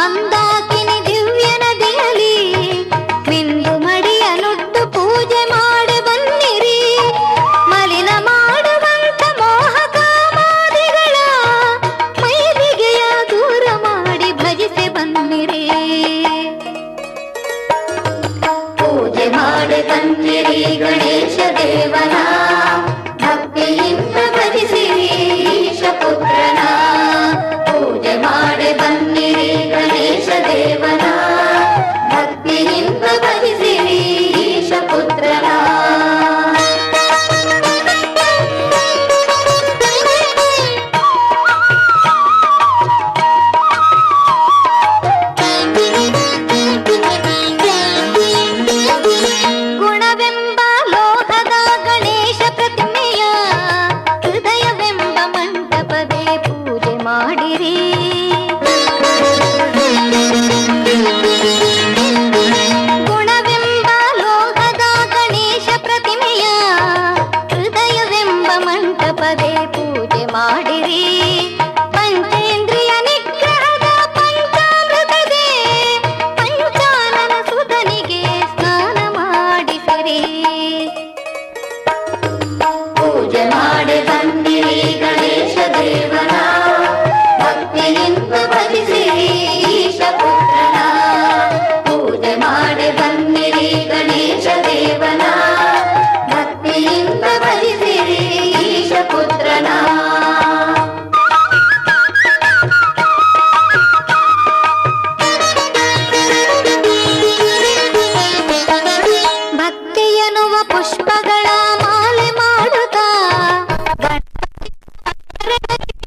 ಮಂದಾಕಿನಿ ದಿವ್ಯ ನದಿಯಲಿ ಮಿಂದು ಮಡಿಯ ನುಟ್ಟು ಪೂಜೆ ಮಾಡಿ ಬನ್ನಿರಿ. ಮಲಿನ ಮಾಡುವಂತ ಮೋಹ ಕಾಮಾದಿಗಳ ಮೈಲಿಗೆಯ ದೂರ ಮಾಡಿ ಭಜಿಸಿ ಬನ್ನಿರಿ. ಪೂಜೆ ಮಾಡಿ ಬನ್ನಿರಿ ಗಣೇಶ ದೇವನ, ಭಕ್ತಿಯಿಂದ ಭಜಿಸಿರಿ ಈಶ ಪುತ್ರನ. ಪೂಜೆ ಮಾಡಿ ಬನ್ನಿರಿ ಗಣೇಶ ದೇವನ, ಭಕ್ತಿಯಿಂದ ಭಜಿಸಿರಿ ಈಶ ಪುತ್ರನ. ಗುಣವೆಂಬ ಲೋಹದ ಗಣೇಶ ಪ್ರತಿಮೆಯ ಹೃದಯವೆಂಬ ಮಂಟಪದೇ ಪೂಜೆ ಮಾಡಿರಿ. ಗುಣವೆಂಬ ಲೋಹದ ಗಣೇಶ ಪ್ರತಿಮೆಯ ಹೃದಯವೆಂಬ ಮಂಟಪದೇ ಪೂಜೆ ಮಾಡಿರಿ. ಪಂಚೇಂದ್ರಿಯ ನಿಗ್ರಹದ ಪಂಚಾಮೃತದೇ ಪಂಚಾನನ ಸುಧನಿಗೆ ಸ್ನಾನ ಮಾಡಿಸಿರಿ. ಪೂಜೆ ಮಾಡಿ ಬನ್ನಿರಿ ಗಣೇಶ ದೇವನ, ಭಕ್ತಿಯಿಂದ ಭಜಿಸಿರಿ ಈಶ ಪುತ್ರನ. ಪೂಜೆ ಮಾಡಿ ಬನ್ನಿರಿ ಗಣೇಶ ದೇವನ, ಭಕ್ತಿಯಿಂದ ಭಜಿಸಿರಿ ಈಶ ಪುತ್ರನ. ಭಕ್ತಿಯನ್ನುವ ಪುಷ್ಪಗಳ ಮಾಲೆ ಮಾಡುತ್ತಾ ಗಣಪತಿ